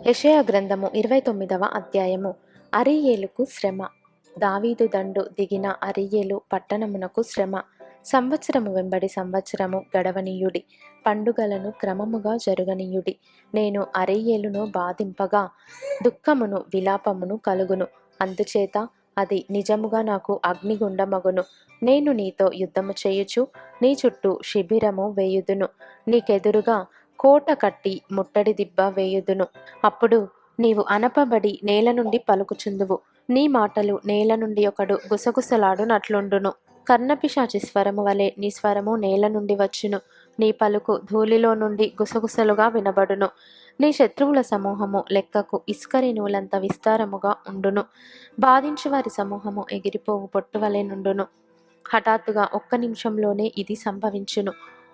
యెషయా గ్రంథము 29వ అధ్యాయము. అరీయేలుకు శ్రమ. దావీదు దండు దిగిన అరీయేలు పట్టణమునకు శ్రమ. సంవత్సరము వెంబడి సంవత్సరము గడవనీయుడి, పండుగలను క్రమముగా జరుగనీయుడి. నేను అరీయేలును బాధింపగా దుఃఖమును విలాపమును కలుగును. అందుచేత అది నిజముగా నాకు అగ్నిగుండమగును. నేను నీతో యుద్ధము చేయుచు నీ చుట్టూ శిబిరము వేయుదును. నీకెదురుగా కోట కట్టి ముట్టడి దిబ్బ వేయుదును. అప్పుడు నీవు అనపబడి నేల నుండి పలుకుచుందువు. నీ మాటలు నేల నుండి ఒకడు గుసగుసలాడునట్లుండును. కర్ణపిశాచి స్వరము వలె నీ స్వరము నేల నుండి వచ్చును. నీ పలుకు ధూళిలో నుండి గుసగుసలుగా వినబడును. నీ శత్రువుల సమూహము లెక్కకు ఇసుకరేణువులంత విస్తారముగా ఉండును. బాధించు వారి సమూహము ఎగిరిపోవు పొట్టువలె నుండును. హఠాత్తుగా ఒక్క నిమిషంలోనే ఇది సంభవించును.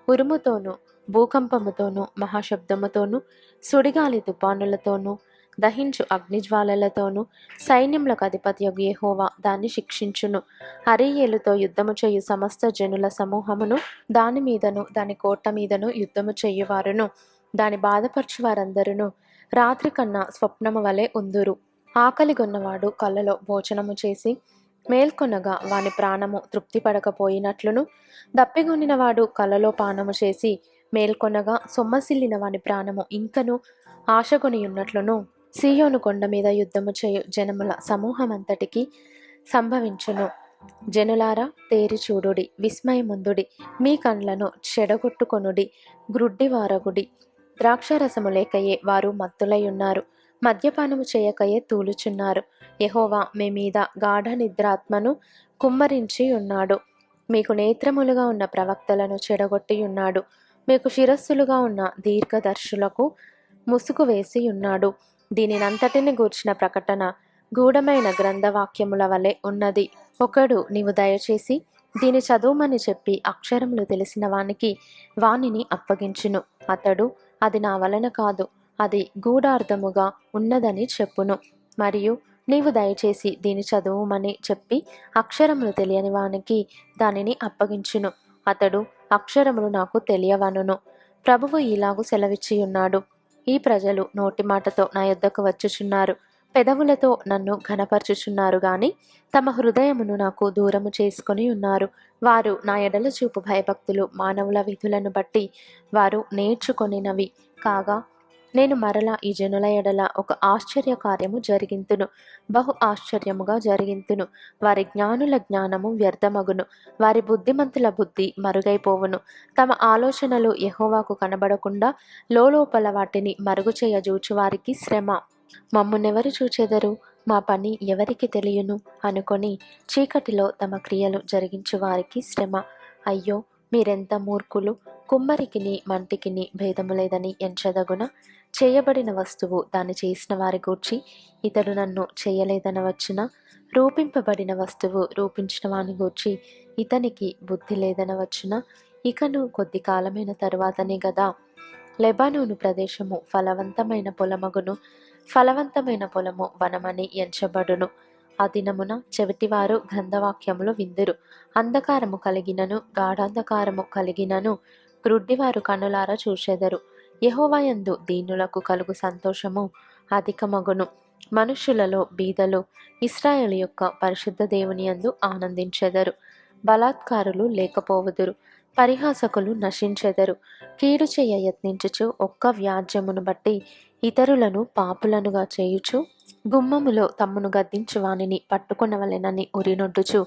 ఉరుముతోనూ భూకంపముతోనూ మహాశబ్దముతోనూ సుడిగాలి తుపానులతోనూ దహించు అగ్నిజ్వాలలతోనూ సైన్యములకు అధిపతియగు యెహోవా దాన్ని శిక్షించును. అరీయేలుతో యుద్ధము చేయు సమస్త జనుల సమూహమును దాని మీదను దాని కోట మీదను యుద్ధము చేయువారును దాని బాధపరచు వారందరూ రాత్రి కన్నా స్వప్నము వలె ఉందురు. ఆకలిగొన్నవాడు కళ్ళలో భోజనము చేసి మేల్కొనగా వాని ప్రాణము తృప్తిపడకపోయినట్లును, దప్పిగొనినవాడు కలలో పానము చేసి మేల్కొనగా సొమ్మసిల్లిన వాని ప్రాణము ఇంకను ఆశగొనియున్నట్లును సీయోను కొండ మీద యుద్ధము చేయు జనముల సమూహమంతటికి సంభవించును. జనులారా, తేరి చూడుడి, విస్మయముందుడి, మీ కండ్లను చెడగొట్టుకొనుడి, గ్రుడ్డివారగుడి. ద్రాక్షరసము లేకయే వారు మత్తులయ్యున్నారు, మద్యపానము చేయకయే తూలుచున్నారు. యెహోవా మీ మీద గాఢ నిద్రాత్మను కుమ్మరించి ఉన్నాడు. మీకు నేత్రములుగా ఉన్న ప్రవక్తలను చెడగొట్టి ఉన్నాడు. మీకు శిరస్సులుగా ఉన్న దీర్ఘదర్శులకు ముసుగు వేసి ఉన్నాడు. దీనినంతటిని గూర్చిన ప్రకటన గూఢమైన గ్రంథవాక్యముల వలె ఉన్నది. ఒకడు నీవు దయచేసి దీని చదువుమని చెప్పి అక్షరములు తెలిసిన వానికి వానిని అప్పగించును. అతడు అది నా వలన కాదు, అది గూఢార్థముగా ఉన్నదని చెప్పును. మరియు నీవు దయచేసి దీని చదువుమని చెప్పి అక్షరములు తెలియని వానికి దానిని అప్పగించును. అతడు అక్షరములు నాకు తెలియవనును. ప్రభువు ఇలాగు సెలవిచ్చి ఉన్నాడు. ఈ ప్రజలు నోటి మాటతో నా యొద్దకు వచ్చుచున్నారు, పెదవులతో నన్ను ఘనపరచుచున్నారు గాని తమ హృదయమును నాకు దూరము చేసుకొని ఉన్నారు. వారు నా ఎడల చూపు భయభక్తులు మానవుల విధులను బట్టి వారు నేర్చుకొనినవి కాగా, నేను మరలా ఈ జనుల ఎడల ఒక ఆశ్చర్య కార్యము జరిగింతును, బహు ఆశ్చర్యముగా జరిగింతును. వారి జ్ఞానుల జ్ఞానము వ్యర్థమగును, వారి బుద్ధిమంతుల బుద్ధి మరుగైపోవును. తమ ఆలోచనలు యెహోవాకు కనబడకుండా లోపల వాటిని మరుగు చేయజూచు వారికి శ్రమ. మమ్మునెవరు చూచెదరు, మా పని ఎవరికి తెలియను అనుకొని చీకటిలో తమ క్రియలు జరిగించు వారికి శ్రమ. అయ్యో, మీరెంత మూర్ఖులు! కుమ్మరికిని మంటికిని భేదము లేదని ఎంచదగున. చేయబడిన వస్తువు దాన్ని చేసిన వారి గూర్చి ఇతడు నన్ను చేయలేదనవచ్చున. రూపింపబడిన వస్తువు రూపించిన వాని గూర్చి ఇతనికి బుద్ధి లేదనవచ్చున. ఇకను కొద్ది కాలమైన తరువాతనే గదా లెబానోను ప్రదేశము ఫలవంతమైన పొలమగును, ఫలవంతమైన పొలము వనమని ఎంచబడును. ఆ దినమున చెవిటివారు గ్రంథవాక్యములు విందురు. అంధకారము కలిగినను గాఢాంధకారము కలిగినను గ్రుడ్డివారు కనులారా చూచెదరు. యెహోవాయందు దీనులకు కలుగు సంతోషము అధికమగును. మనుష్యులలో బీదలు ఇశ్రాయేలు యొక్క పరిశుద్ధ దేవుని యందు ఆనందించెదరు. బలాత్కారులు లేకపోవుదురు, పరిహాసకులు నశించెదరు. కీడు చేయ యత్నించుచు ఒక్క వ్యాజ్యమును బట్టి ఇతరులను పాపులనుగా చేయుచు గుమ్మములో తమ్మును గద్దించు వానిని పట్టుకొనవలెనని ఉరినొడ్డుచు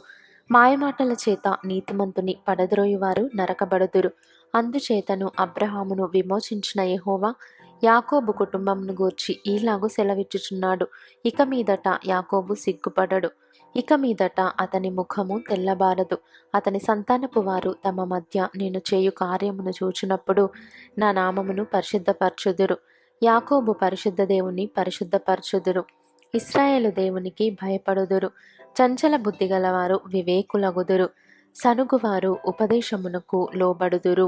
మాయమాటల చేత నీతిమంతుని పడద్రోయువారు నరకబడుదురు. అందుచేతను అబ్రహామును విమోచించిన యెహోవా యాకోబు కుటుంబమును గూర్చి ఈలాగు సెలవిచ్చుచున్నాడు. ఇక మీదట యాకోబు సిగ్గుపడడు, ఇక మీదట అతని ముఖము తెల్లబారదు. అతని సంతానపు వారు తమ మధ్య నేను చేయు కార్యమును చూచినప్పుడు నా నామమును పరిశుద్ధపరచుదురు. యాకోబు పరిశుద్ధ దేవుని పరిశుద్ధపరచుదురు. ఇశ్రాయేలు దేవునికి భయపడుదురు. చంచల బుద్ధి గలవారు వివేకులగుదురు. సనుగువారు ఉపదేశమునకు లోబడుదురు.